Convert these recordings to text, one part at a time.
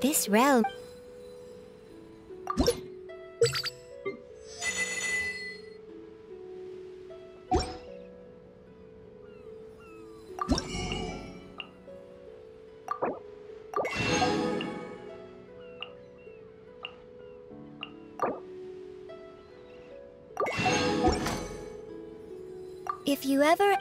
This realm... If you ever...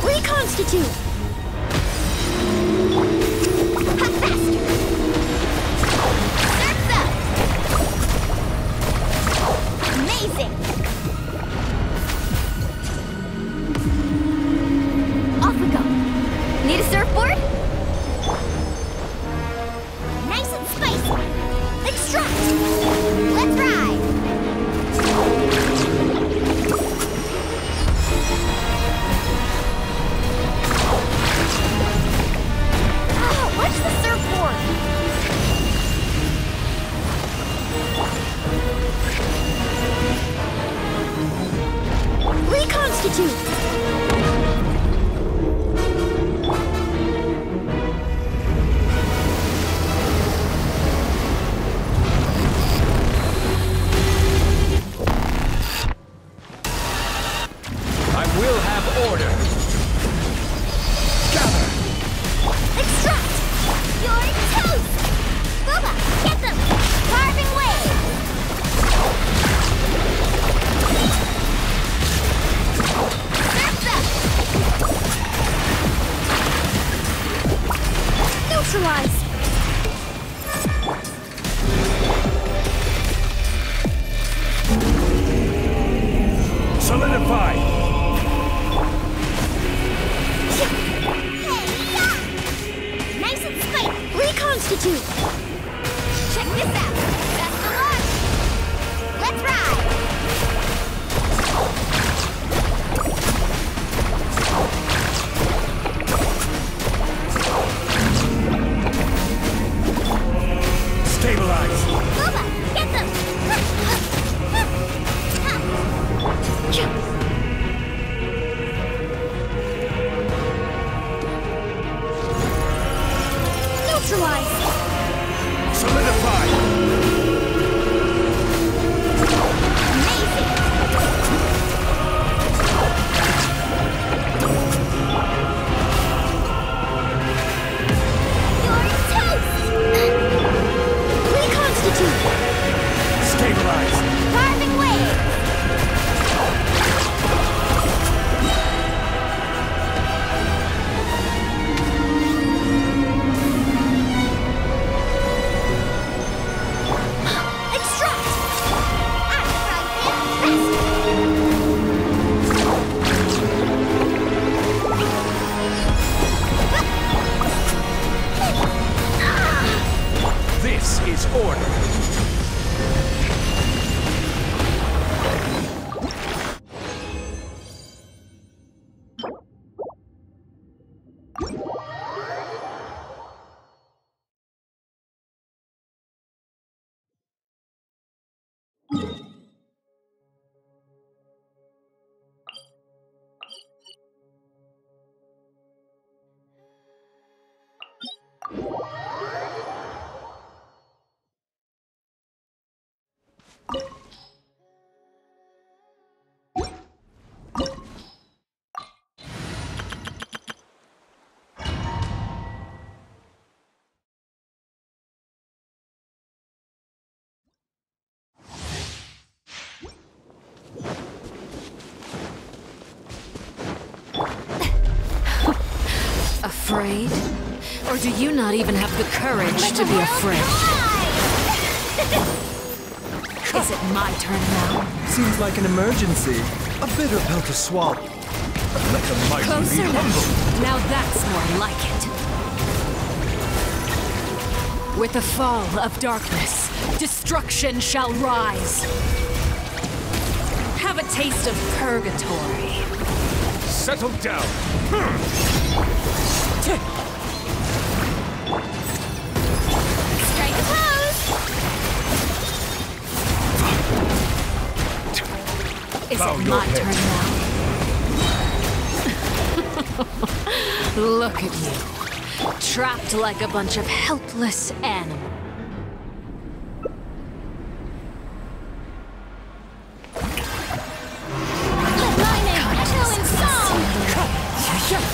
Reconstitute! Faster! Surf's up! Amazing! Off we go! Need a surfboard? Nice and spicy! Extract! Let's ride! Watch the surfboard! Reconstitute! I will have order! Gather! Extract! You're toast! Booba, get them! Carving waves! Surf's up! Neutralize! Solidify! Nice and spike! Reconstitute! Check this out! Best of luck! Let's ride! Stabilize! Booba, get them! Neutralize! Solidify! Amazing! You're toast! Reconstitute! Stabilize! Carving waves! Extract! This is order! afraid? Or do you not even have the courage to be afraid? Is it my turn now? Seems like an emergency. A bitter pill to swallow. Let the mighty be Closer humble. now. Now that's more like it. With the fall of darkness, destruction shall rise. Have a taste of purgatory. Settle down. Strike a pose! Is Bow it your my head. turn now? Look at you. Trapped like a bunch of helpless animals. Let lightning echo in song!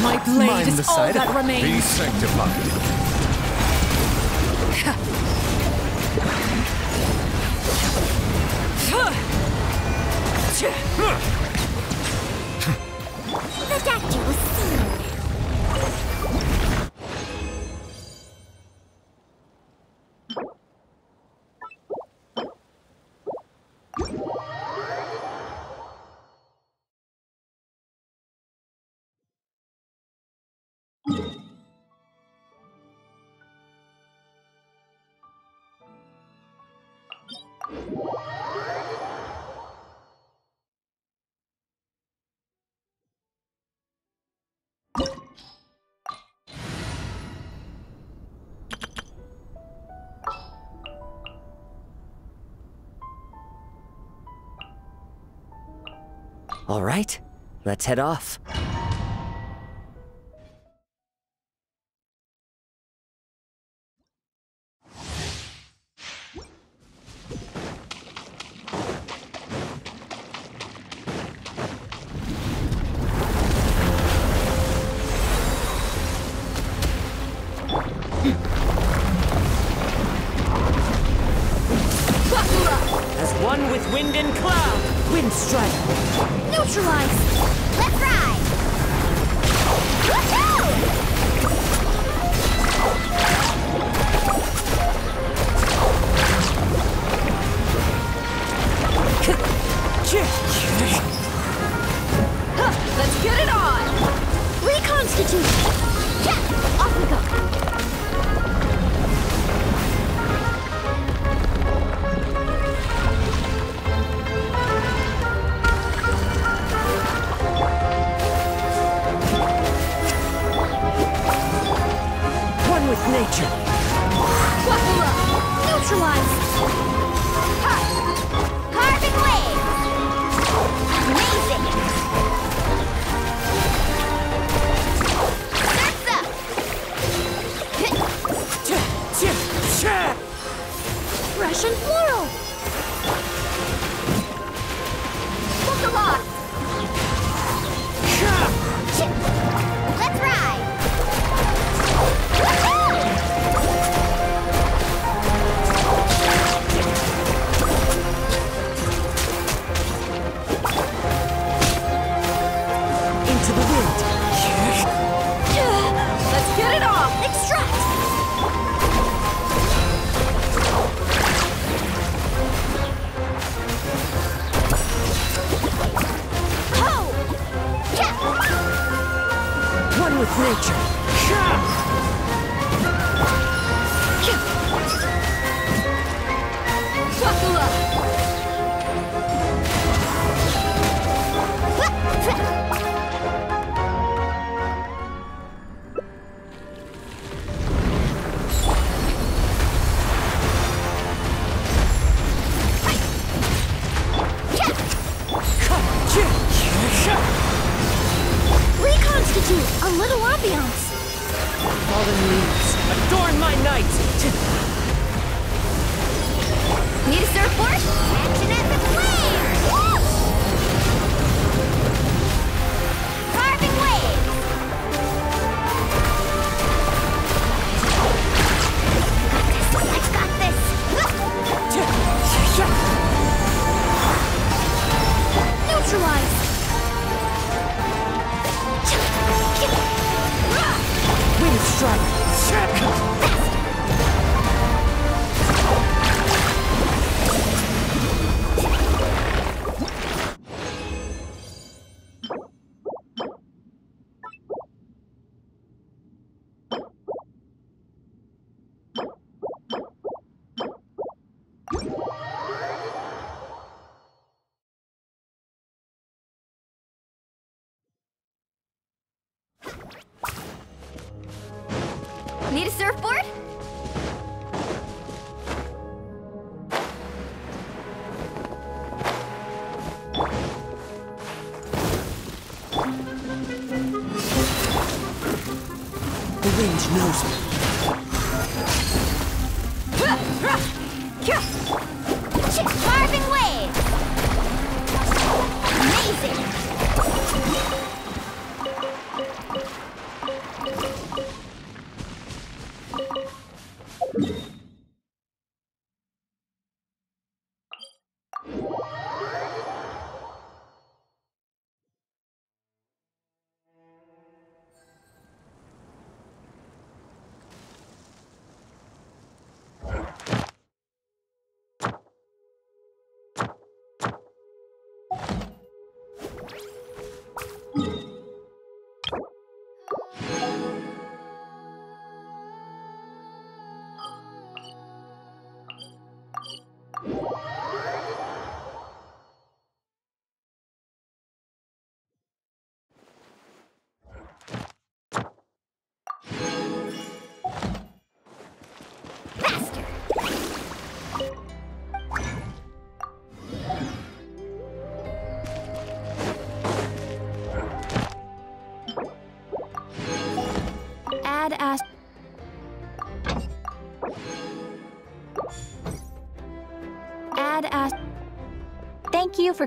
My blade Mind the is all side that effect. Be remains. sanctified. The dactyl was seen. All right, let's head off. As one with wind and cloud, wind strike. Neutralize! Let's ride! Woohoo! Let's get it on! Reconstitute! Yeah! Off we go! One with nature. Buffalo! Neutralize! Ha! Carving waves! Amazing! Surf! Russian floral! Pokemon! Let's ride! Into the wind. Let's get it on! Extract! Ho! Yeah! One with nature. Buffalo! Reconstitute! A little ambiance! Fallen leaves, adorn my night. Need a surfboard? Action at the flames! Carving waves! I've got this! Neutralize! Wind surfboard? The wind knows me. Carving waves! Amazing! Thank you for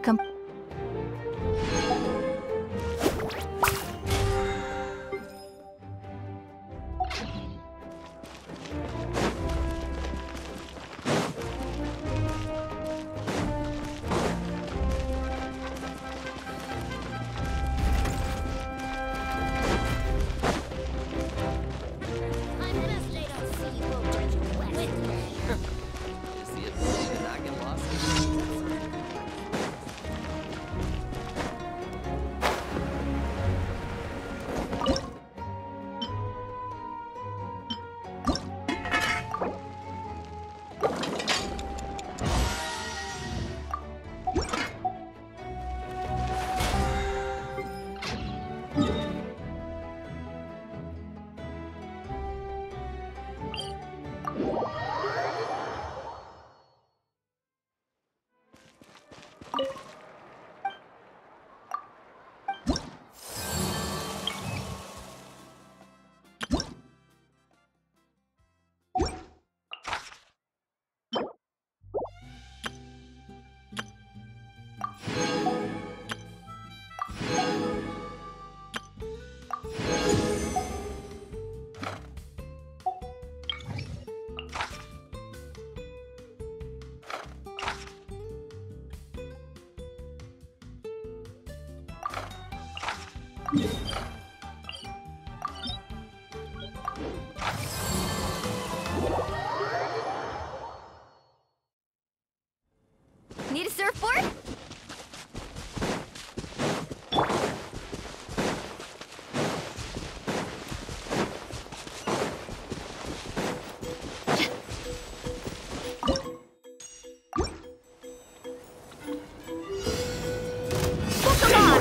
Need a surfboard?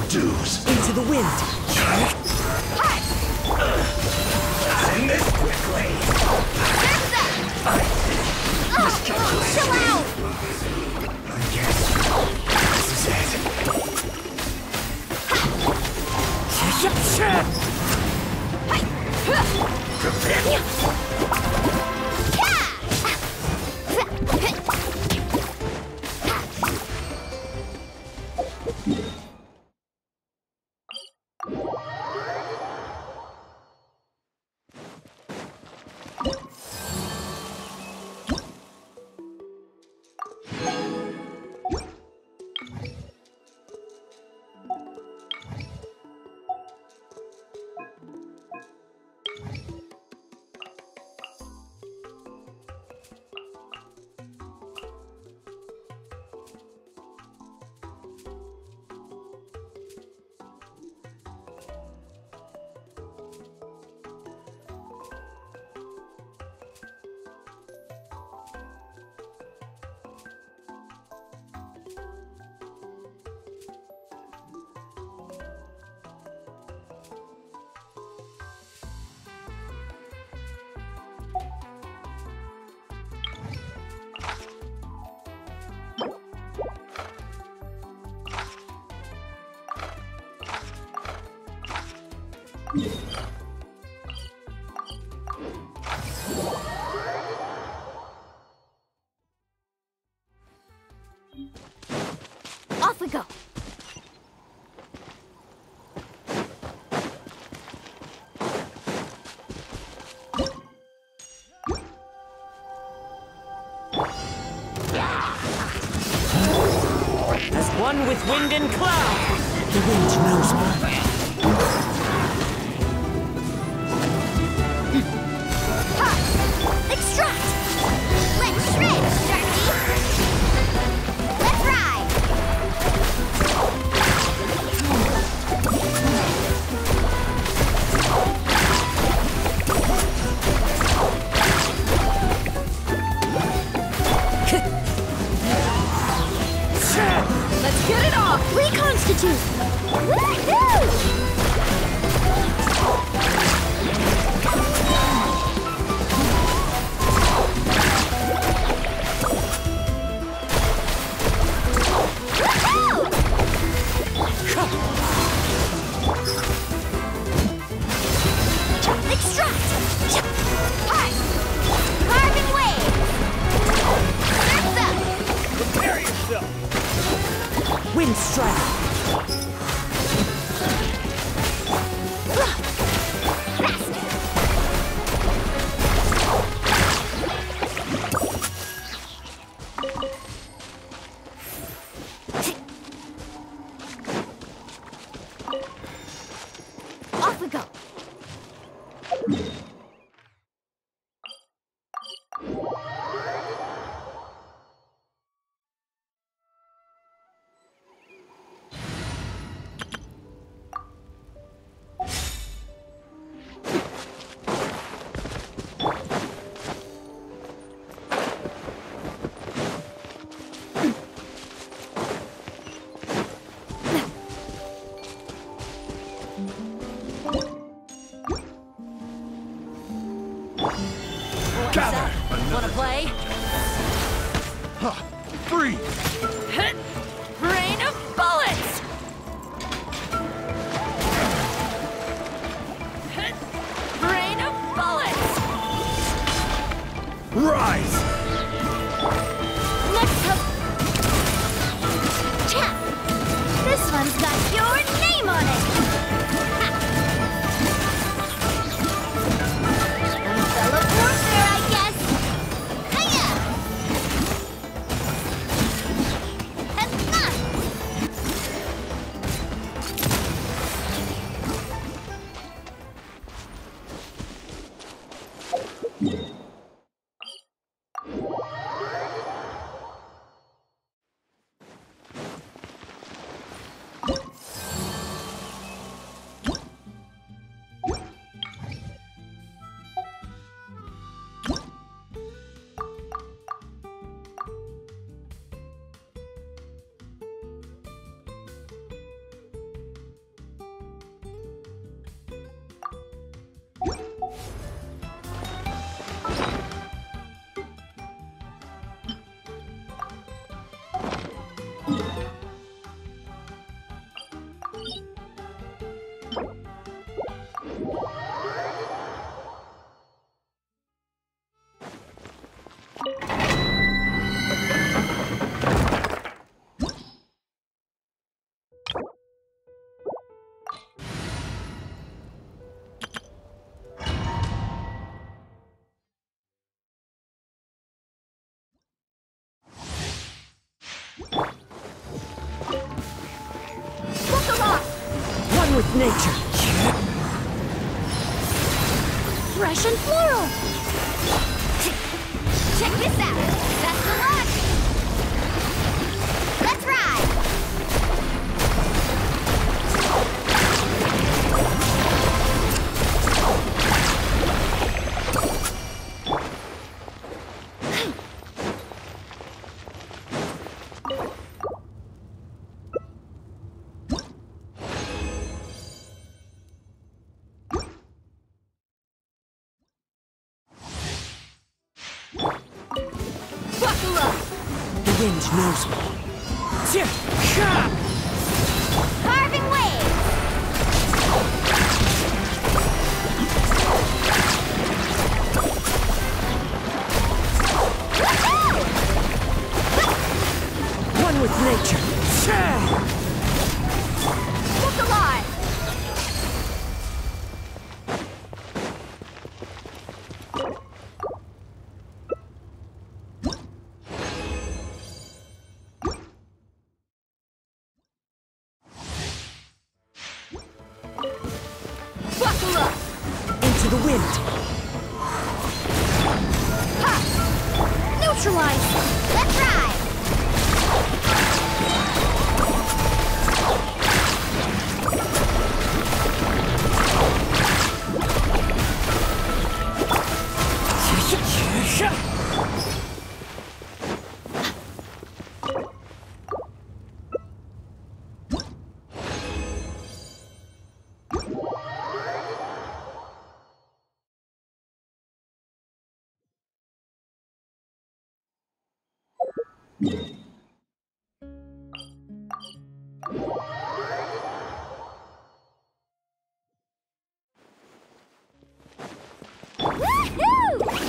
Dues into the wind. Send this quickly. Chill out! I guess this is it. Prepare. Off we go. As one with wind and cloud, the wind knows me. Ha! Extract! Let's shred, Sharky! Let's ride! Let's get it off! Reconstitute! Woohoo! Extract! Hi! Carving wave! Surf's up! Prepare yourself! Wind strike. Faster! Off we go! Gather! Wanna play? Freeze! Hit! Rain of bullets! Hit! Rain of bullets! Rise! Next up! Chap! This one's got your name on it! Umbrella warfare, I guess! Hiya! Enough! One with nature. Fresh and floral! Check this out! Best of luck! Let's ride! Buckle up! The wind knows me. Carving wave! nature. Kept alive! Buckle up! Into the wind. Ha! Neutralize! Let's ride! Woohoo!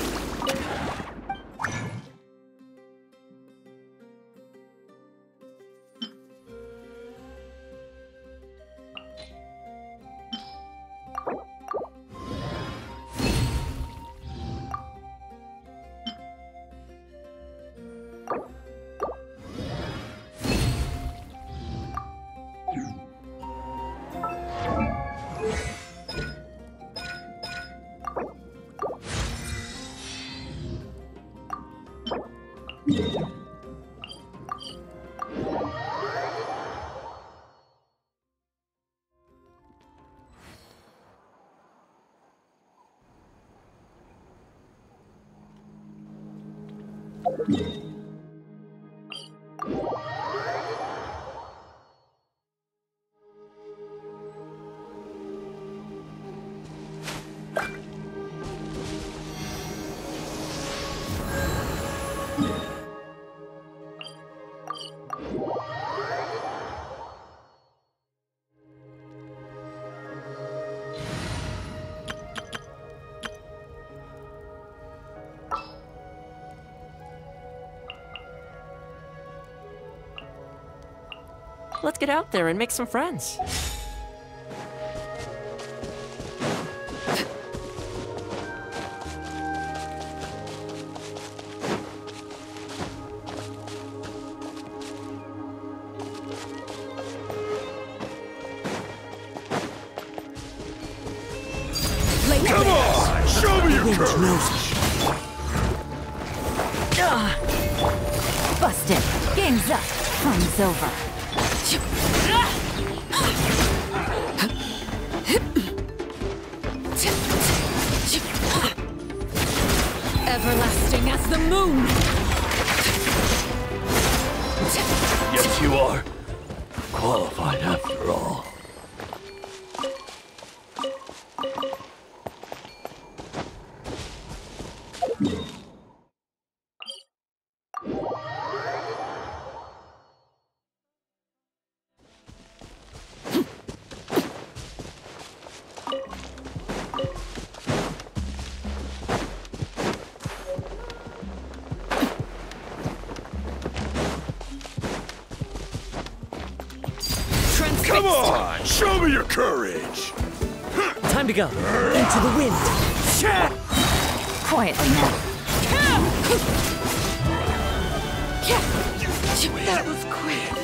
Let's get out there and make some friends. Come on! Show me your Wind courage! knows me. Busted. Game's up. Fun's over. Everlasting as the moon! Yes, you are. Qualified after all. Come on! Show me your courage! Time to go. Into the wind. Quietly now. That was quick.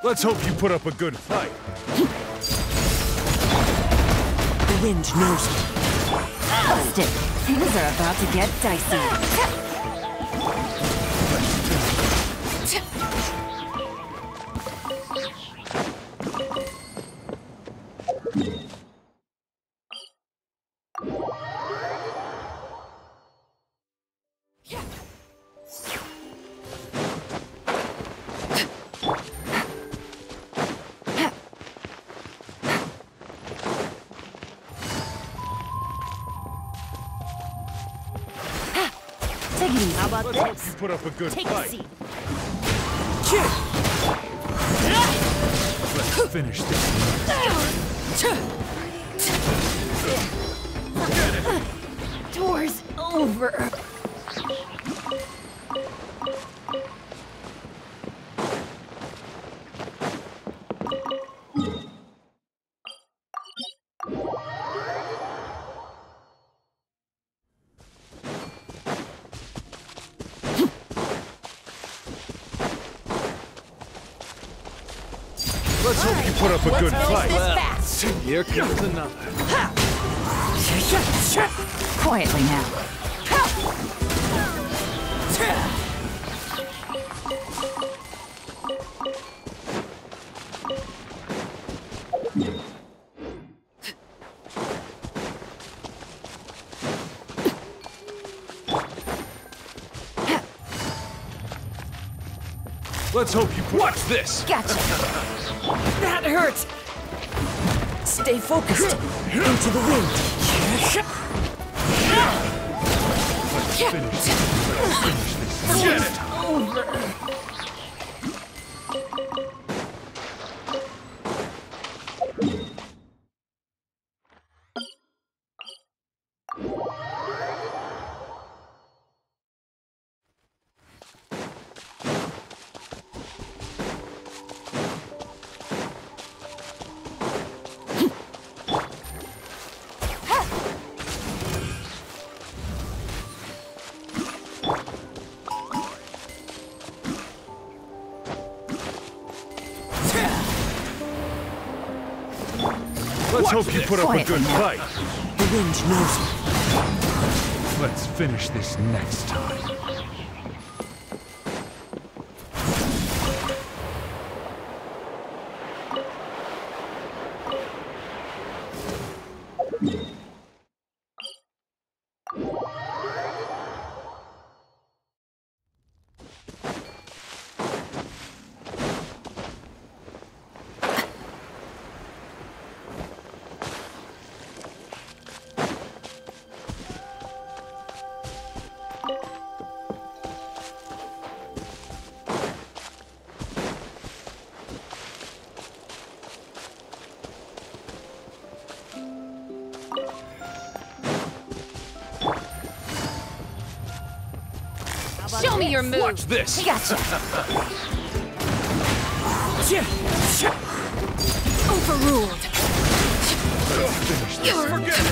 Let's hope you put up a good fight. The wind knows it. Busted. Things are about to get dicey. Take it easy. How about Let's hope this? you put up a good Take a fight. seat. Let's finish this. Door's over. Let's hope you put up a good fight. Fast. Here comes another. Quietly now. Let's hope you put. Watch this. Gotcha. That hurts! Stay focused. Into the wind. Let's finish this. Get it. Let's hope you put up a good fight. The wind knows it. Let's finish this next time. Show me your move. Watch this. Gotcha. Overruled. Let's finish this. Forget it.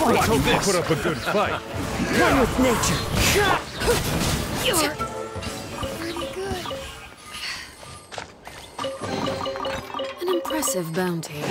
Let's hope they put up a good fight. One with nature. You're pretty good. An impressive bounty.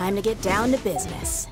time to get down to business.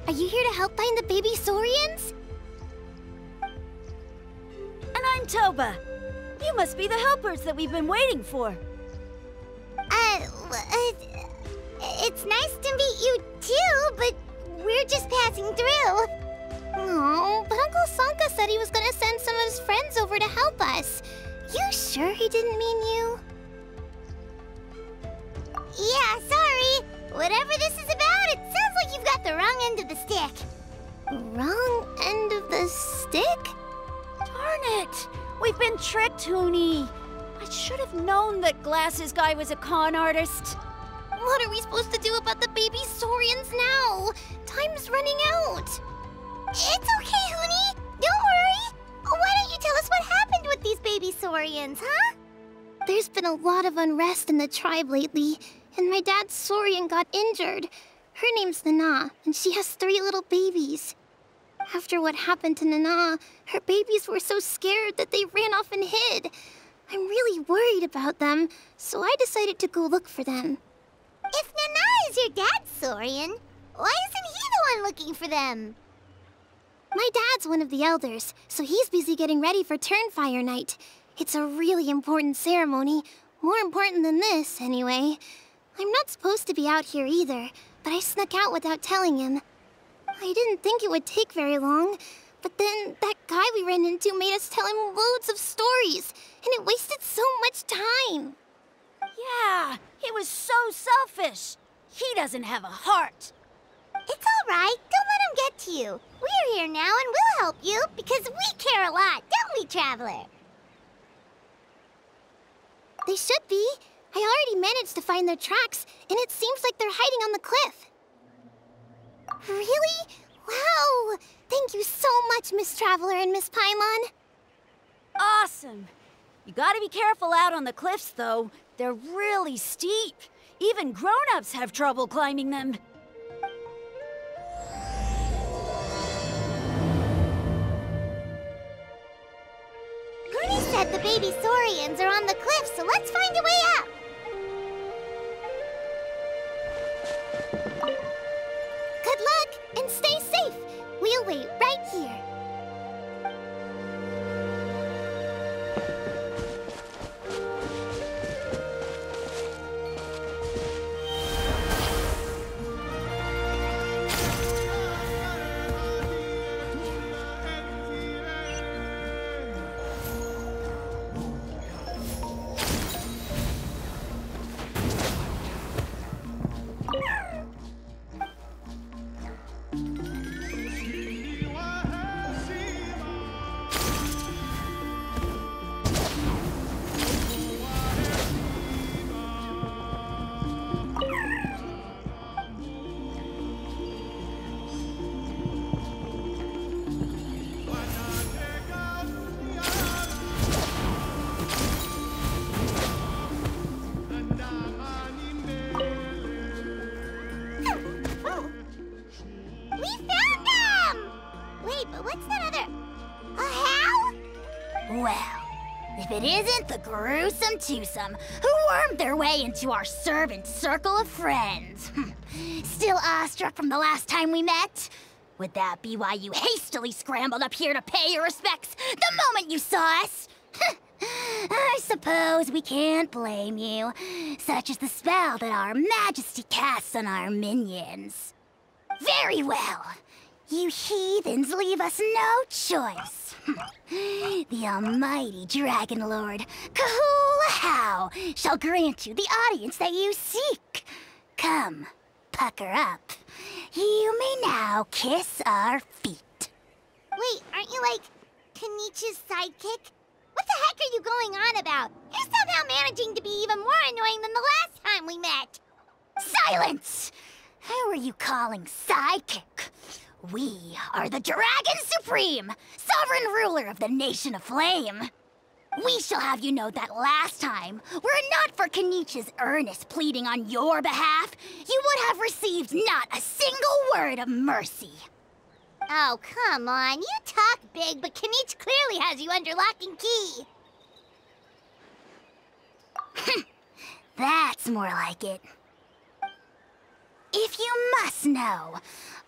Are you here to help find the baby Saurians? And I'm Toba. You must be the helpers that we've been waiting for. It's nice to meet you too, but we're just passing through. Oh, but Uncle Sanka said he was gonna send some of his friends over to help us. You sure he didn't mean you? Yeah, sorry. Whatever this is about, it sounds like you've got the wrong end of the stick. Wrong end of the stick? Darn it! We've been tricked, Huni. I should have known that Glasses Guy was a con artist. What are we supposed to do about the baby Saurians now? Time's running out. It's okay, Huni. Don't worry. Why don't you tell us what happened with these baby Saurians, huh? There's been a lot of unrest in the tribe lately, and my dad's Saurian got injured. Her name's Nana, and she has 3 little babies. After what happened to Nana, her babies were so scared that they ran off and hid. I'm really worried about them, so I decided to go look for them. If Nana is your dad's Saurian, why isn't he the one looking for them? My dad's one of the elders, so he's busy getting ready for Turnfire Night. It's a really important ceremony, more important than this, anyway. I'm not supposed to be out here either, but I snuck out without telling him. I didn't think it would take very long, but then that guy we ran into made us tell him loads of stories, and it wasted so much time. Yeah, he was so selfish. He doesn't have a heart. It's all right. Don't let him get to you. We're here now and we'll help you because we care a lot, don't we, Traveler? They should be. I already managed to find their tracks, and it seems like they're hiding on the cliff. Really? Wow! Thank you so much, Miss Traveler and Miss Paimon. Awesome. You gotta be careful out on the cliffs, though. They're really steep. Even grown-ups have trouble climbing them. Gurney said the baby Saurians are on the cliff, so let's find a way up. Good luck, and stay safe. We'll wait right here. If it isn't the gruesome twosome who wormed their way into our servant circle of friends. Still awestruck from the last time we met? Would that be why you hastily scrambled up here to pay your respects the moment you saw us? I suppose we can't blame you. Such is the spell that our majesty casts on our minions. Very well. You heathens leave us no choice. The almighty Dragon Lord, Kahula shall grant you the audience that you seek. Come, pucker up. You may now kiss our feet. Wait, aren't you like Kenichi's sidekick? What the heck are you going on about? You're somehow managing to be even more annoying than the last time we met. Silence! Who are you calling sidekick? We are the Dragon Supreme, sovereign ruler of the Nation of Flame. We shall have you know that last time, were it not for Kenichi's earnest pleading on your behalf, you would have received not a single word of mercy. Oh, come on. You talk big, but Kenichi clearly has you under lock and key. That's more like it. If you must know,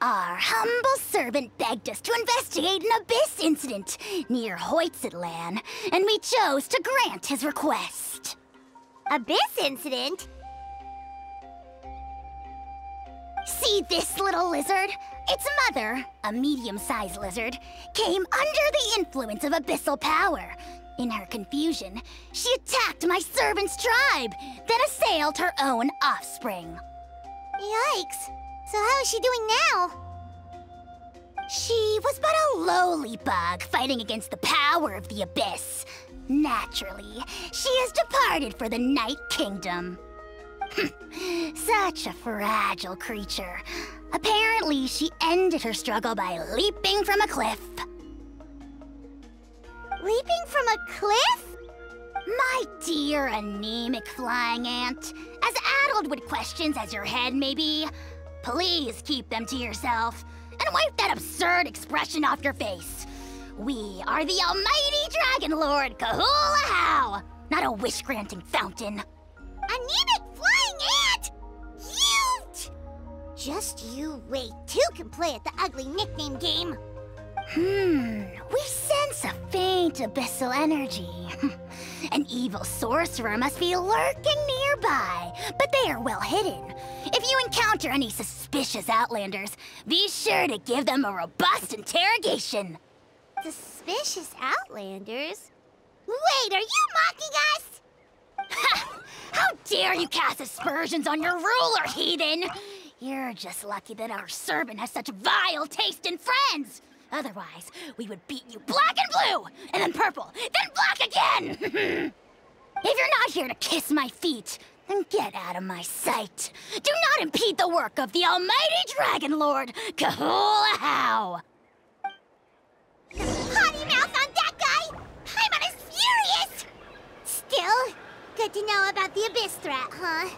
our humble servant begged us to investigate an abyss incident near Hoytsidlan, and we chose to grant his request. Abyss incident? See this little lizard? Its mother, a medium-sized lizard, came under the influence of abyssal power. In her confusion, she attacked my servant's tribe, then assailed her own offspring. Yikes! So how is she doing now? She was but a lowly bug fighting against the power of the abyss. Naturally, she has departed for the Night Kingdom. Such a fragile creature. Apparently, she ended her struggle by leaping from a cliff. Leaping from a cliff? My dear anemic flying ant, as addled with questions as your head may be, please keep them to yourself and wipe that absurd expression off your face. We are the almighty Dragon Lord Kahula, not a wish-granting fountain. Anemic flying ant? You! Just you wait. Two can play at the ugly nickname game. We sense a faint abyssal energy. An evil sorcerer must be lurking nearby, but they are well hidden. If you encounter any suspicious outlanders, be sure to give them a robust interrogation. Suspicious outlanders? Wait, are you mocking us? Ha! How dare you cast aspersions on your ruler, heathen! You're just lucky that our servant has such vile taste in friends. Otherwise, we would beat you black and blue, and then purple, then black again! If you're not here to kiss my feet, then get out of my sight. Do not impede the work of the almighty Dragon Lord, Kahula. Potty mouth on that guy! Paimon is furious! Still, good to know about the abyss threat, huh?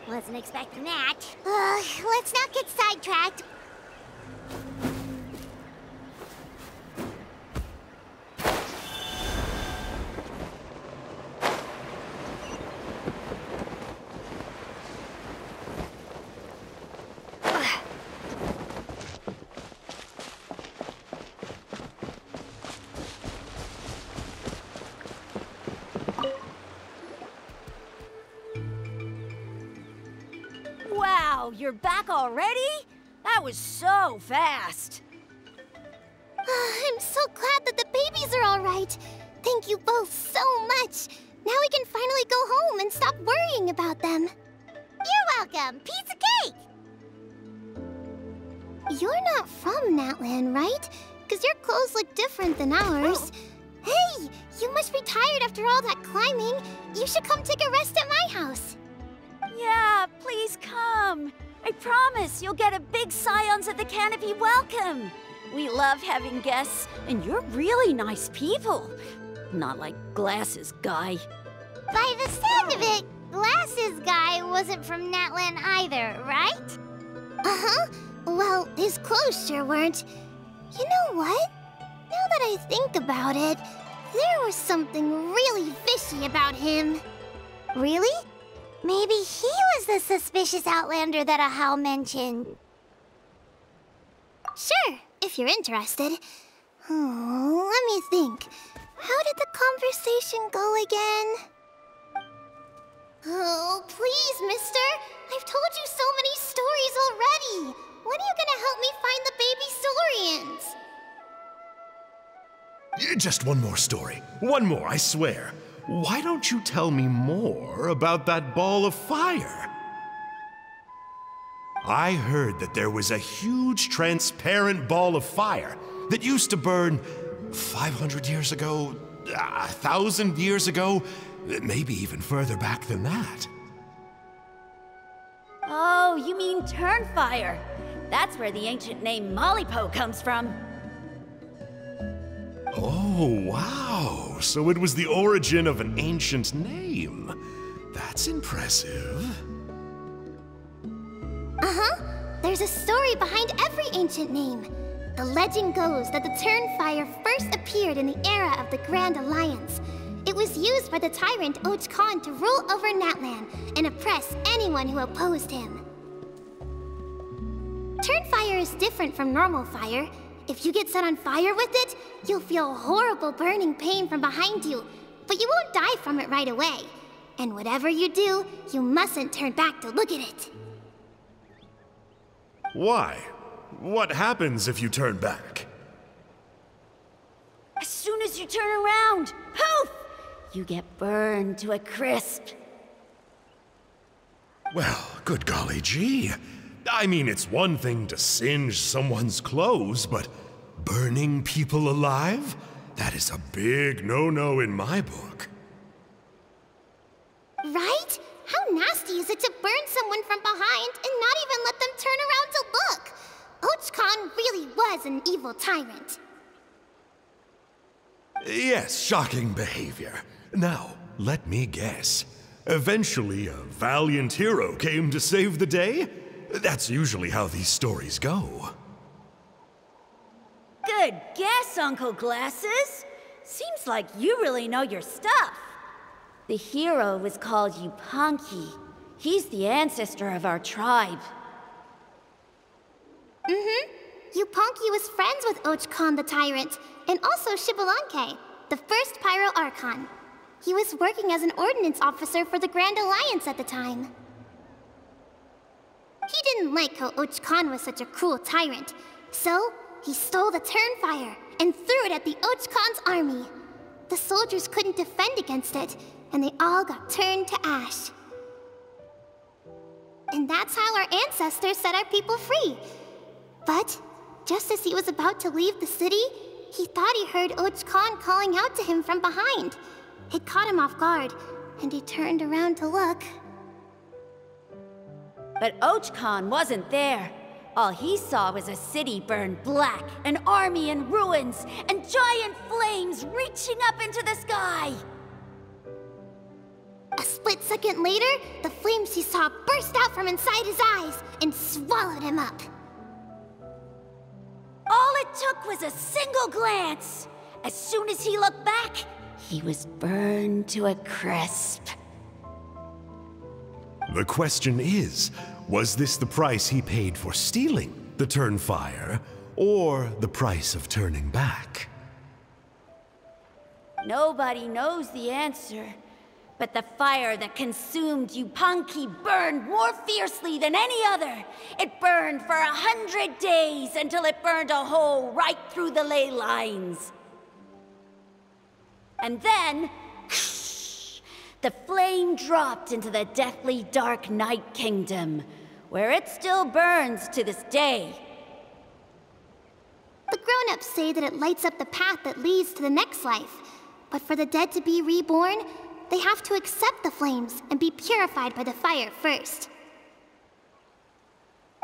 Wasn't expecting that. Let's not get sidetracked. Wow, you're back already? That was so fast. I'm so glad that the babies are all right. Thank you both so much. Now we can finally go home and stop worrying about them. You're welcome. Piece of cake! You're not from Natlan, right? Because your clothes look different than ours. Hey, you must be tired after all that climbing. You should come take a rest at my house. Yeah, please come. I promise you'll get a big Scions of the Canopy welcome. We love having guests, and you're really nice people. Not like Glasses Guy. By the sound of it, Glasses Guy wasn't from Natlan either, right? Uh-huh. Well, his clothes sure weren't. You know what? Now that I think about it, There was something really fishy about him. Really? Maybe he was the suspicious outlander that Ahau mentioned. Sure, if you're interested. Oh, let me think. How did the conversation go again? Oh, please, mister. I've told you so many stories already. When are you gonna help me find the baby Saurians? Just one more story. One more, I swear. Why don't you tell me more about that ball of fire? I heard that there was a huge transparent ball of fire that used to burn 500 years ago, 1,000 years ago, maybe even further back than that. Oh, you mean Turnfire. That's where the ancient name Malipo comes from. Oh, wow. So it was the origin of an ancient name. That's impressive. Uh-huh. There's a story behind every ancient name. The legend goes that the Turnfire first appeared in the era of the Grand Alliance. It was used by the tyrant Och Khan to rule over Natlan and oppress anyone who opposed him. Turnfire is different from normal fire. If you get set on fire with it, you'll feel horrible burning pain from behind you, but you won't die from it right away. And whatever you do, you mustn't turn back to look at it. Why? What happens if you turn back? As soon as you turn around, poof! You get burned to a crisp. Well, good golly gee. I mean, it's one thing to singe someone's clothes, but burning people alive? That is a big no-no in my book. Right? How nasty is it to burn someone from behind and not even let them turn around to look? Och Khan really was an evil tyrant. Yes, shocking behavior. Now, let me guess. Eventually, a valiant hero came to save the day? That's usually how these stories go. Good guess, Uncle Glasses. Seems like you really know your stuff. The hero was called Yupanqui. He's the ancestor of our tribe. Yupanqui was friends with Och Khan the Tyrant, and also Xbalanque, the first Pyro Archon. He was working as an ordnance officer for the Grand Alliance at the time. He didn't like how Och Khan was such a cruel tyrant, so he stole the Turnfire and threw it at the Och Khan's army. The soldiers couldn't defend against it, and they all got turned to ash. And that's how our ancestors set our people free. But just as he was about to leave the city, he thought he heard Och Khan calling out to him from behind. It caught him off guard, and he turned around to look. But Och Khan wasn't there. All he saw was a city burned black, an army in ruins, and giant flames reaching up into the sky. A split second later, the flames he saw burst out from inside his eyes and swallowed him up. All it took was a single glance. As soon as he looked back, he was burned to a crisp. The question is, was this the price he paid for stealing the Turnfire, or the price of turning back? Nobody knows the answer. But the fire that consumed Yupanqui burned more fiercely than any other. It burned for 100 days until it burned a hole right through the ley lines. And then, the flame dropped into the deathly dark Night Kingdom, where it still burns to this day. The grown-ups say that it lights up the path that leads to the next life. But for the dead to be reborn, they have to accept the flames and be purified by the fire first.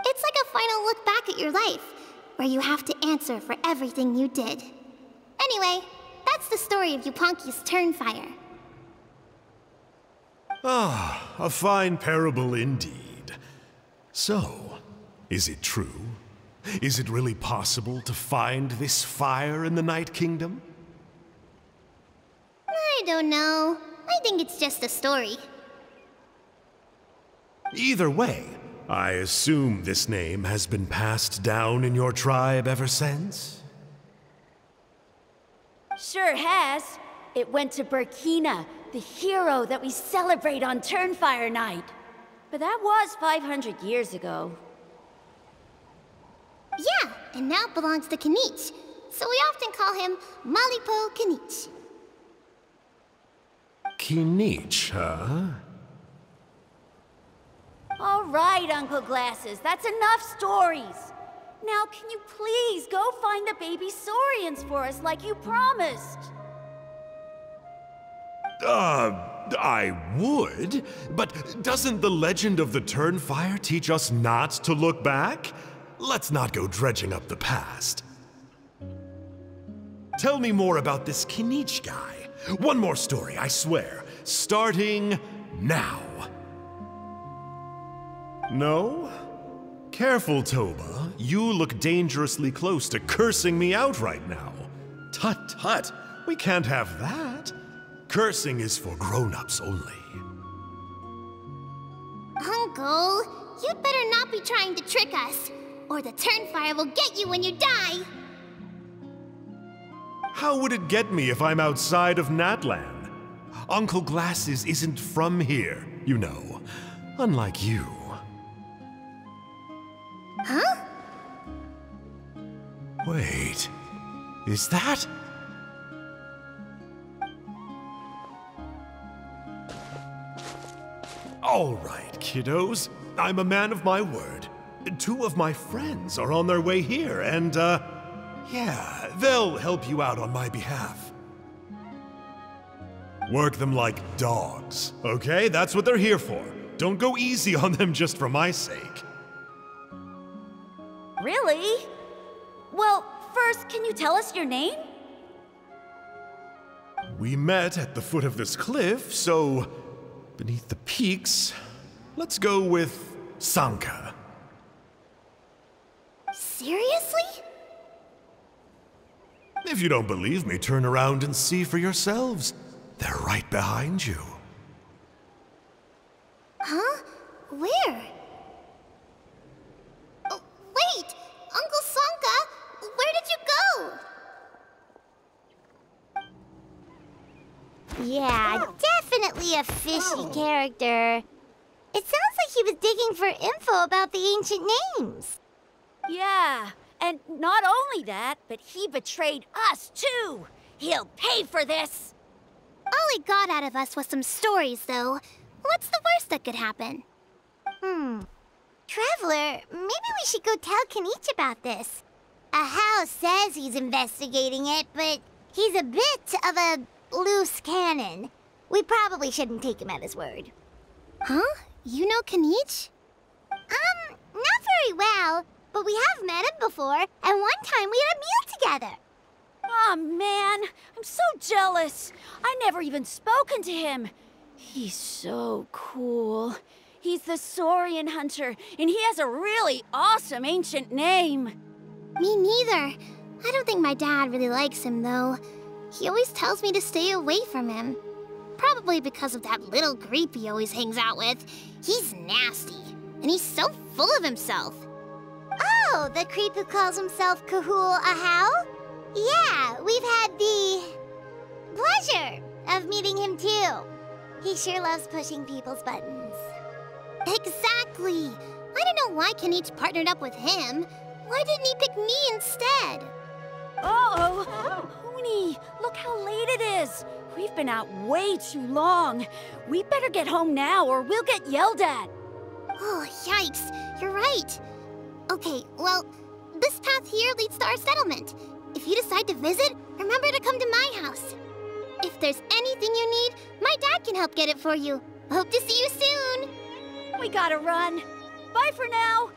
It's like a final look back at your life, where you have to answer for everything you did. Anyway, that's the story of Yupanqui's Turnfire. Ah, a fine parable indeed. So, is it true? Is it really possible to find this fire in the Night Kingdom? don't know. I think it's just a story. Either way, I assume this name has been passed down in your tribe ever since? Sure has. It went to Burkina, the hero that we celebrate on Turnfire Night. But that was 500 years ago. Yeah, and now it belongs to Kinich. So we often call him Malipo Kinich. Kinich, huh? All right, Uncle Glasses, that's enough stories. Now, can you please go find the baby Saurians for us like you promised? I would, but doesn't the legend of the Turnfire teach us not to look back? Let's not go dredging up the past. Tell me more about this Kinich guy. One more story, I swear. Starting now. No? Careful, Toba. You look dangerously close to cursing me out right now. Tut tut, we can't have that. Cursing is for grown-ups only. Uncle, you'd better not be trying to trick us, or the Turnfire will get you when you die. How would it get me if I'm outside of Natlan? Uncle Glasses isn't from here, you know. Unlike you. Huh? Wait, is that? All right, kiddos. I'm a man of my word. 2 of my friends are on their way here, and, yeah, they'll help you out on my behalf. Work them like dogs, okay? That's what they're here for. Don't go easy on them just for my sake. Really? Well, first, can you tell us your name? We met at the foot of this cliff, so beneath the peaks, let's go with Sanka. Seriously? If you don't believe me, turn around and see for yourselves. They're right behind you. Huh? Where? Oh, wait! Uncle Sanka, where did you go? Yeah, definitely a fishy character. It sounds like he was digging for info about the ancient names. Yeah, and not only that, but he betrayed us too. He'll pay for this. All he got out of us was some stories, though. What's the worst that could happen? Traveler, maybe we should go tell Kinich about this. Ahau says he's investigating it, but he's a bit of a loose cannon. We probably shouldn't take him at his word. Huh? You know Kinich? Not very well, but we have met him before, and one time we had a meal together. Aw, man, I'm so jealous. I never even spoken to him. He's so cool. He's the Saurian hunter, and he has a really awesome ancient name. Me neither. I don't think my dad really likes him, though. He always tells me to stay away from him. Probably because of that little creep he always hangs out with. He's nasty, and he's so full of himself. Oh, the creep who calls himself Kahul Ahau? Yeah, we've had the pleasure of meeting him too. He sure loves pushing people's buttons. Exactly. I don't know why Kinich partnered up with him. Why didn't he pick me instead? Uh-oh. Huni, look how late it is. We've been out way too long. We better get home now or we'll get yelled at. Oh, yikes. You're right. Okay, well, this path here leads to our settlement. If you decide to visit, remember to come to my house. If there's anything you need, my dad can help get it for you. Hope to see you soon. We gotta run. Bye for now.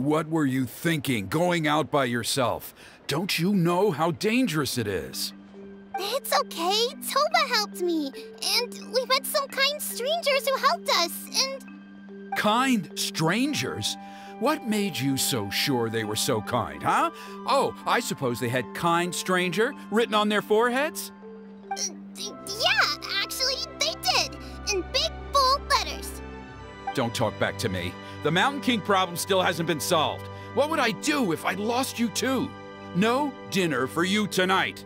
What were you thinking, going out by yourself? Don't you know how dangerous it is? It's okay. Toba helped me. And we met some kind strangers who helped us, and... Kind strangers? What made you so sure they were so kind, huh? Oh, I suppose they had kind stranger written on their foreheads? Yeah, actually, they did. In big, bold letters. Don't talk back to me. The Mountain King problem still hasn't been solved. What would I do if I lost you too? No dinner for you tonight.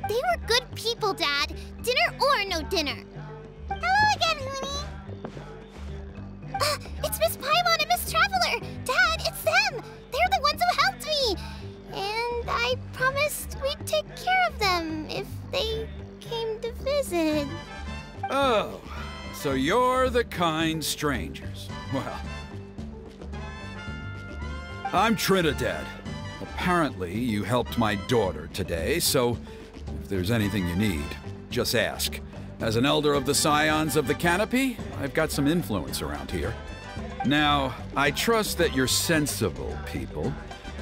They were good people, Dad. Dinner or no dinner. Hello again, Huni. It's Miss Paimon and Miss Traveler. Dad, it's them. They're the ones who helped me. And I promised we'd take care of them if they came to visit. Oh, so you're the kind strangers. Well, I'm Trinidad. Apparently, you helped my daughter today, so if there's anything you need, just ask. As an elder of the Scions of the Canopy, I've got some influence around here. Now, I trust that you're sensible people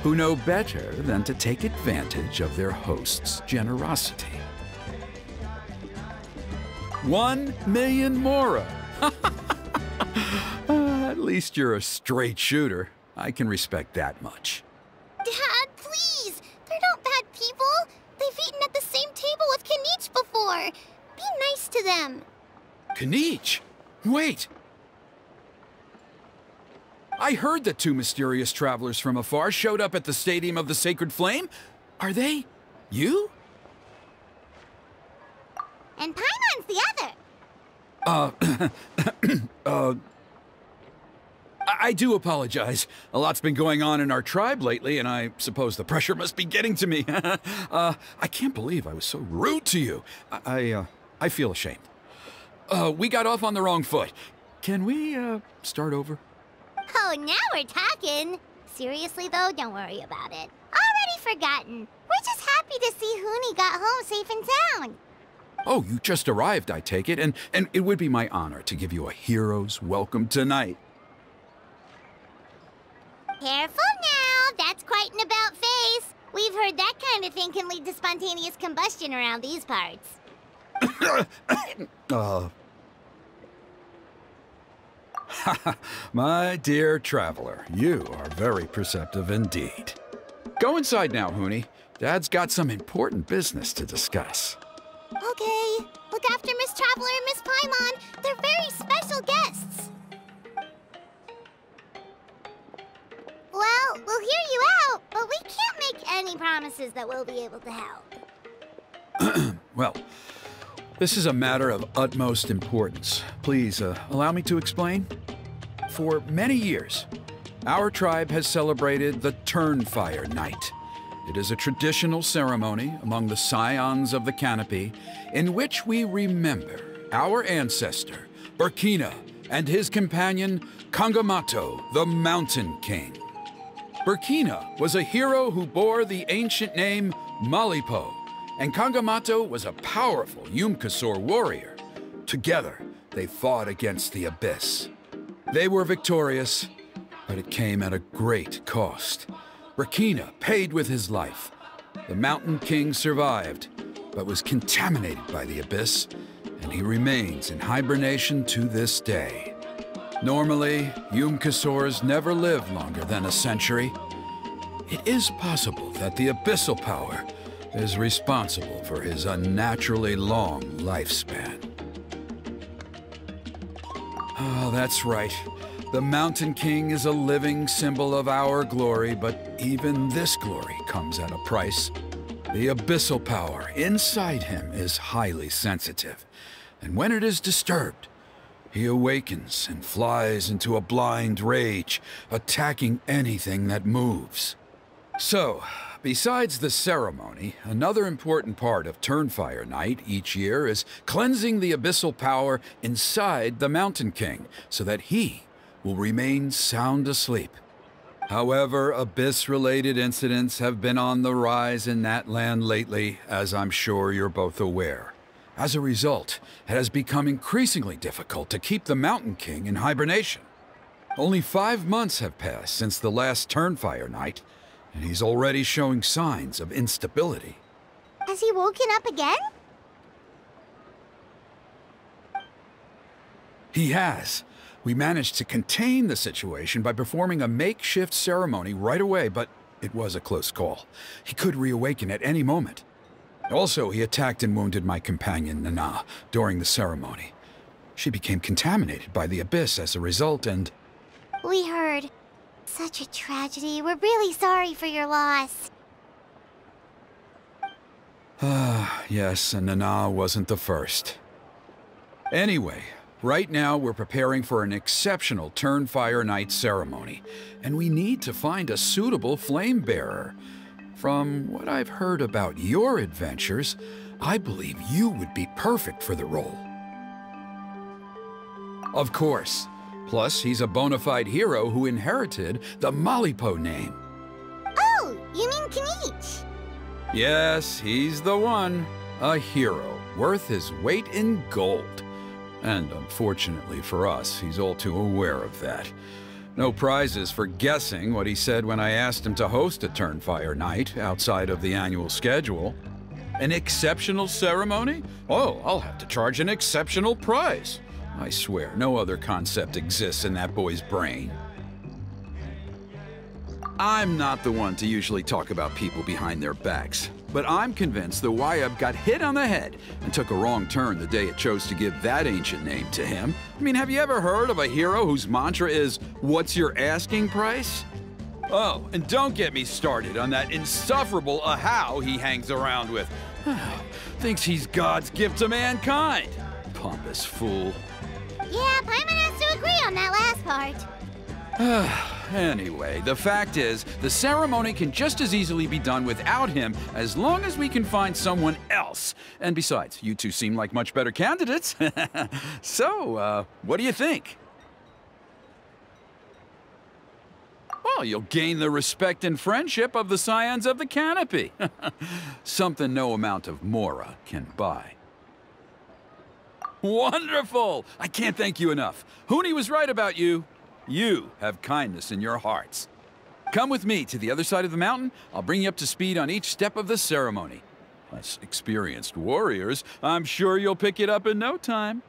who know better than to take advantage of their host's generosity. 1 million mora! At least you're a straight shooter. I can respect that much. Dad, please! They're not bad people. They've eaten at the same table with Kanich before. Be nice to them. Kanich? Wait! I heard that 2 mysterious travelers from afar showed up at the Stadium of the Sacred Flame. Are they you? And Paimon's the other. I do apologize. A lot's been going on in our tribe lately, and I suppose the pressure must be getting to me. I can't believe I was so rude to you. I feel ashamed. We got off on the wrong foot. Can we, start over? Oh, now we're talking. Seriously, though, don't worry about it. Already forgotten. We're just happy to see Huni got home safe and sound. Oh, you just arrived, I take it, and it would be my honor to give you a hero's welcome tonight. Careful now. That's quite an about-face. We've heard that kind of thing can lead to spontaneous combustion around these parts. My dear traveler, you are very perceptive indeed. Go inside now, Huni. Dad's got some important business to discuss. Okay. Look after Miss Traveler and Miss Paimon. They're very special guests. Well, we'll hear you out, but we can't make any promises that we'll be able to help. Well, this is a matter of utmost importance. Please, allow me to explain. For many years, our tribe has celebrated the Turnfire Night. It is a traditional ceremony among the Scions of the Canopy in which we remember our ancestor, Burkina, and his companion, Kangamato, the Mountain King. Burkina was a hero who bore the ancient name Malipo, and Kangamato was a powerful Yumkasor warrior. Together, they fought against the Abyss. They were victorious, but it came at a great cost. Burkina paid with his life. The Mountain King survived, but was contaminated by the Abyss, and he remains in hibernation to this day. Normally, Yumkasors never live longer than a century. It is possible that the Abyssal Power is responsible for his unnaturally long lifespan. Oh, that's right. The Mountain King is a living symbol of our glory, but even this glory comes at a price. The Abyssal Power inside him is highly sensitive, and when it is disturbed, he awakens and flies into a blind rage, attacking anything that moves. So, besides the ceremony, another important part of Turnfire Night each year is cleansing the Abyssal Power inside the Mountain King so that he will remain sound asleep. However, Abyss-related incidents have been on the rise in that land lately, as I'm sure you're both aware. As a result, it has become increasingly difficult to keep the Mountain King in hibernation. Only 5 months have passed since the last Turnfire night, and he's already showing signs of instability. Has he woken up again? He has. We managed to contain the situation by performing a makeshift ceremony right away, but it was a close call. He could reawaken at any moment. Also, he attacked and wounded my companion, Nana, during the ceremony. She became contaminated by the Abyss as a result, and... We heard. Such a tragedy. We're really sorry for your loss. Yes, and Nana wasn't the first. Anyway, right now we're preparing for an exceptional Turnfire Night ceremony, and we need to find a suitable flame bearer. From what I've heard about your adventures, I believe you would be perfect for the role. Of course. Plus, he's a bona fide hero who inherited the Malipo name. Oh, you mean Kinich? Yes, he's the one. A hero, worth his weight in gold. And unfortunately for us, he's all too aware of that. No prizes for guessing what he said when I asked him to host a Turnfire night outside of the annual schedule. An exceptional ceremony? Oh, I'll have to charge an exceptional price. I swear, no other concept exists in that boy's brain. I'm not the one to usually talk about people behind their backs, but I'm convinced the Wyab got hit on the head and took a wrong turn the day it chose to give that ancient name to him. I mean, have you ever heard of a hero whose mantra is, "What's your asking price?" Oh, and don't get me started on that insufferable Ahau he hangs around with. Thinks he's God's gift to mankind. Pompous fool. Yeah, Paimon has to agree on that last part. Anyway, the fact is, the ceremony can just as easily be done without him as long as we can find someone else. And besides, you two seem like much better candidates. So, what do you think? Well, you'll gain the respect and friendship of the Scions of the Canopy. Something no amount of Mora can buy. Wonderful! I can't thank you enough. Huni was right about you. You have kindness in your hearts. Come with me to the other side of the mountain. I'll bring you up to speed on each step of the ceremony. Us experienced warriors, I'm sure you'll pick it up in no time.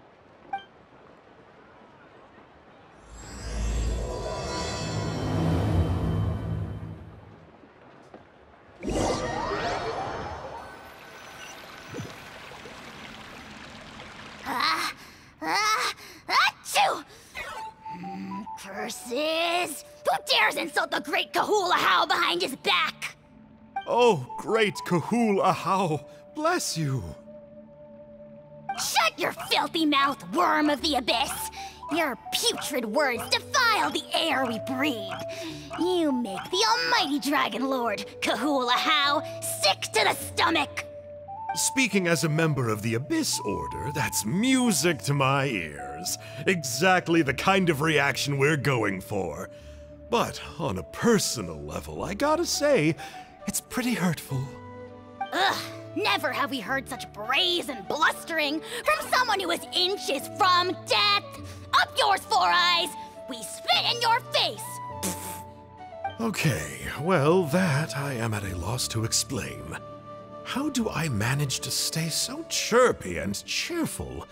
Achoo! Curses! Who dares insult the great Kahul Ahau behind his back? Oh, great Kahul Ahau, bless you. Shut your filthy mouth, worm of the abyss! Your putrid words defile the air we breathe. You make the almighty Dragon Lord, Kahul Ahau, sick to the stomach! Speaking as a member of the Abyss Order, that's music to my ears. Exactly the kind of reaction we're going for. But on a personal level, I gotta say, it's pretty hurtful. Ugh, never have we heard such brazen blustering from someone who is inches from death! Up yours, Four Eyes! We spit in your face! Okay, well, that I am at a loss to explain. How do I manage to stay so chirpy and cheerful?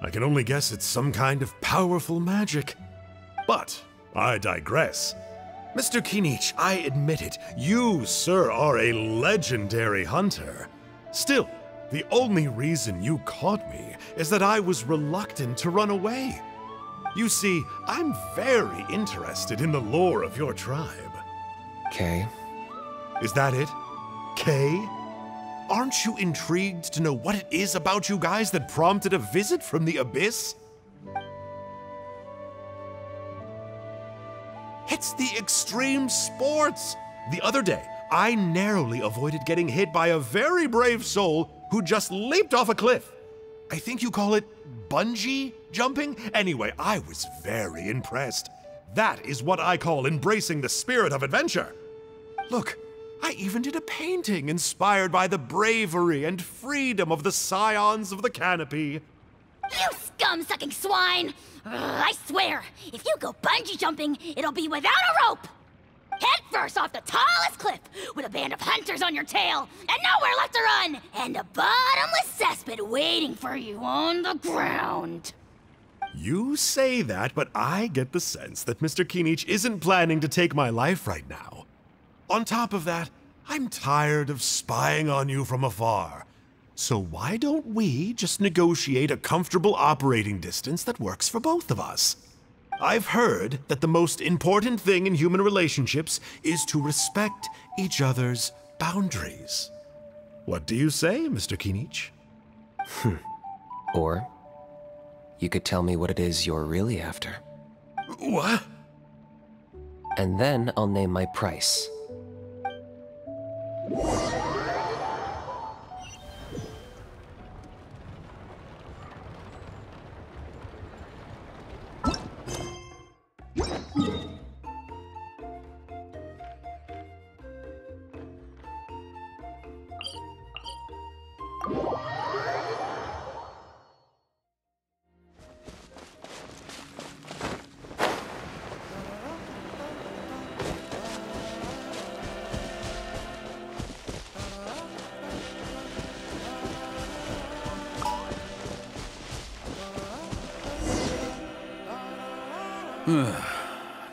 I can only guess it's some kind of powerful magic. But I digress. Mr. Kinich, I admit it, you, sir, are a legendary hunter. Still, the only reason you caught me is that I was reluctant to run away. You see, I'm very interested in the lore of your tribe. Kay? Is that it? Kay? Aren't you intrigued to know what it is about you guys that prompted a visit from the Abyss? It's the extreme sports! The other day, I narrowly avoided getting hit by a very brave soul who just leaped off a cliff. I think you call it bungee jumping? Anyway, I was very impressed. That is what I call embracing the spirit of adventure. Look, I even did a painting inspired by the bravery and freedom of the Scions of the Canopy. You scum-sucking swine! Ugh, I swear, if you go bungee jumping, it'll be without a rope! Head first off the tallest cliff, with a band of hunters on your tail, and nowhere left to run, and a bottomless cesspit waiting for you on the ground. You say that, but I get the sense that Mr. Kinich isn't planning to take my life right now. On top of that, I'm tired of spying on you from afar. So why don't we just negotiate a comfortable operating distance that works for both of us? I've heard that the most important thing in human relationships is to respect each other's boundaries. What do you say, Mr. Kinich? Or you could tell me what it is you're really after. What? And then I'll name my price.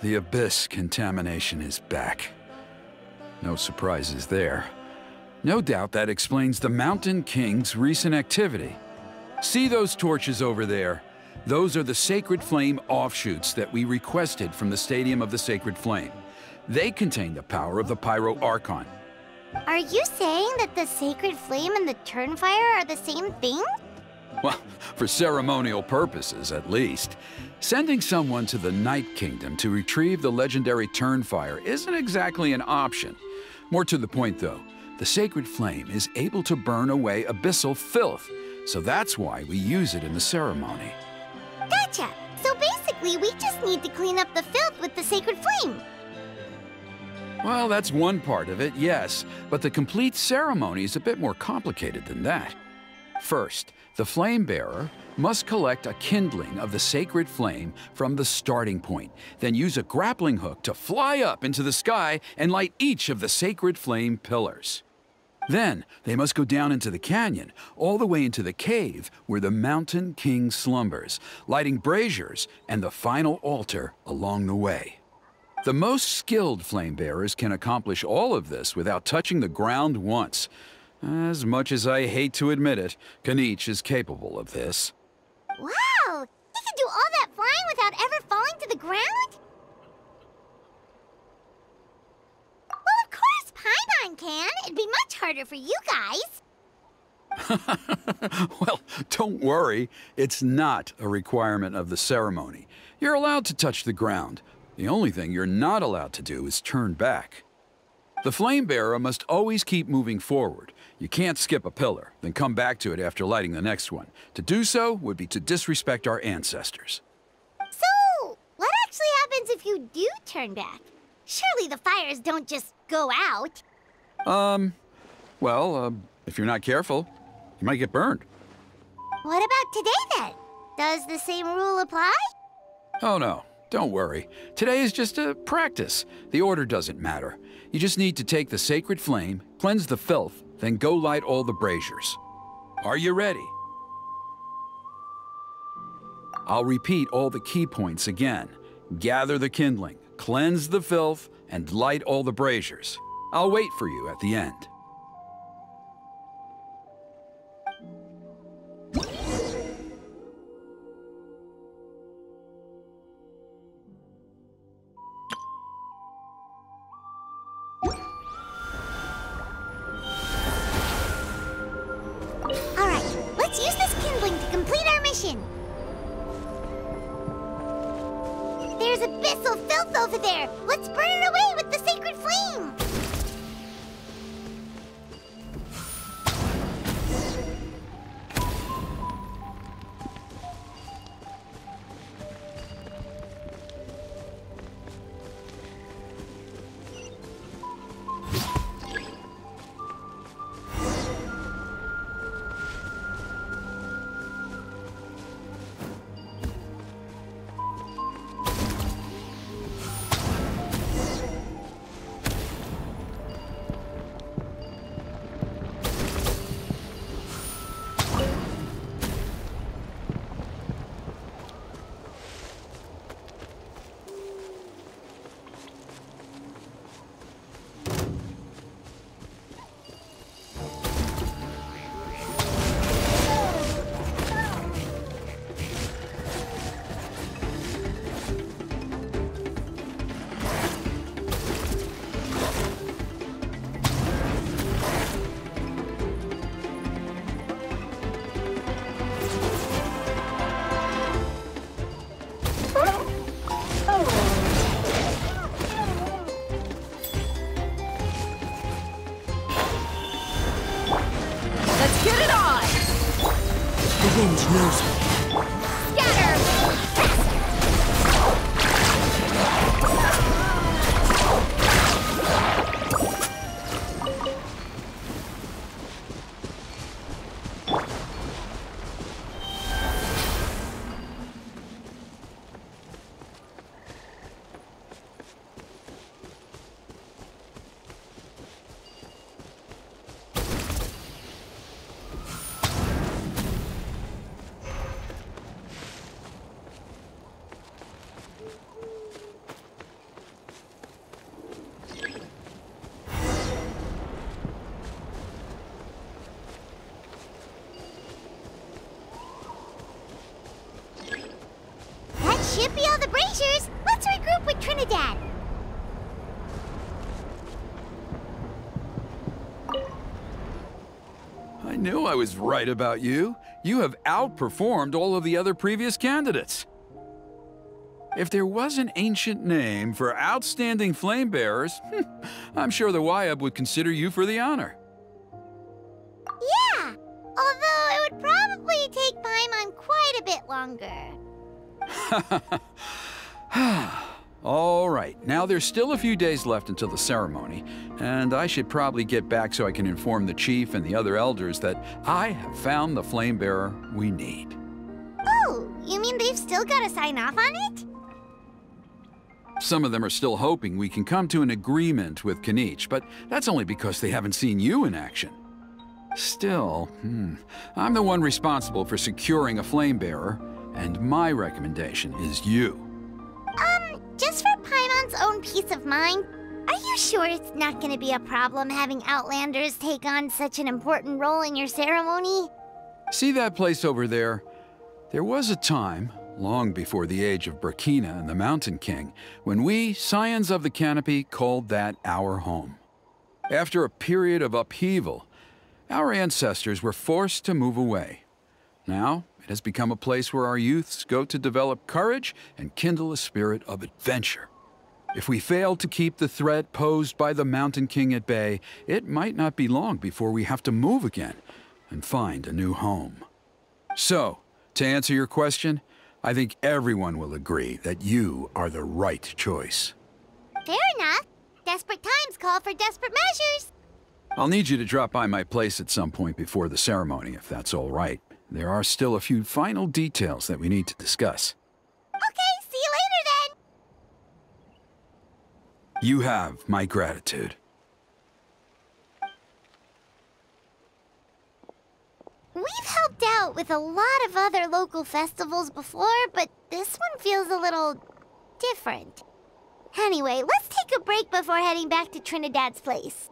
The Abyss contamination is back. No surprises there. No doubt that explains the Mountain King's recent activity. See those torches over there? Those are the Sacred Flame offshoots that we requested from the Stadium of the Sacred Flame. They contain the power of the Pyro Archon. Are you saying that the Sacred Flame and the Turnfire are the same thing? Well, for ceremonial purposes, at least. Sending someone to the Night Kingdom to retrieve the legendary Turnfire isn't exactly an option. More to the point, though, the Sacred Flame is able to burn away abyssal filth, so that's why we use it in the ceremony. Gotcha! So basically, we just need to clean up the filth with the Sacred Flame. Well, that's one part of it, yes, but the complete ceremony is a bit more complicated than that. First, the flame bearer must collect a kindling of the sacred flame from the starting point, then use a grappling hook to fly up into the sky and light each of the sacred flame pillars. Then, they must go down into the canyon, all the way into the cave where the Mountain King slumbers, lighting braziers and the final altar along the way. The most skilled flame bearers can accomplish all of this without touching the ground once. As much as I hate to admit it, Kinich is capable of this. Wow! He can do all that flying without ever falling to the ground? Well, of course Paimon can. It'd be much harder for you guys. Well, don't worry. It's not a requirement of the ceremony. You're allowed to touch the ground. The only thing you're not allowed to do is turn back. The flame bearer must always keep moving forward. You can't skip a pillar, then come back to it after lighting the next one. To do so would be to disrespect our ancestors. So, what actually happens if you do turn back? Surely the fires don't just go out. If you're not careful, you might get burned. What about today then? Does the same rule apply? Oh no, don't worry. Today is just a practice. The order doesn't matter. You just need to take the sacred flame, cleanse the filth, then go light all the braziers. Are you ready? I'll repeat all the key points again. Gather the kindling, cleanse the filth, and light all the braziers. I'll wait for you at the end. Let's use this kindling to complete our mission. There's abyssal filth over there. Let's burn it away with the sacred flame. The wind knows me. Should be all the Braziers. Let's regroup with Trinidad. I knew I was right about you. You have outperformed all of the other previous candidates. If there was an ancient name for outstanding flame bearers, I'm sure the Wyab would consider you for the honor. Yeah, although it would probably take Paimon quite a bit longer. All right, now there's still a few days left until the ceremony, and I should probably get back so I can inform the chief and the other elders that I have found the flame bearer we need. Oh, you mean they've still got to sign off on it? Some of them are still hoping we can come to an agreement with Kinich, but that's only because they haven't seen you in action. Still, I'm the one responsible for securing a flame bearer, and my recommendation is you. Just for Paimon's own peace of mind, are you sure it's not going to be a problem having Outlanders take on such an important role in your ceremony? See that place over there? There was a time, long before the age of Burkina and the Mountain King, when we, Scions of the Canopy, called that our home. After a period of upheaval, our ancestors were forced to move away. Now, it has become a place where our youths go to develop courage and kindle a spirit of adventure. If we fail to keep the threat posed by the Mountain King at bay, it might not be long before we have to move again and find a new home. So, to answer your question, I think everyone will agree that you are the right choice. Fair enough. Desperate times call for desperate measures. I'll need you to drop by my place at some point before the ceremony, if that's all right. There are still a few final details that we need to discuss. Okay, see you later then. You have my gratitude. We've helped out with a lot of other local festivals before, but this one feels a little different. Anyway, let's take a break before heading back to Trinidad's place.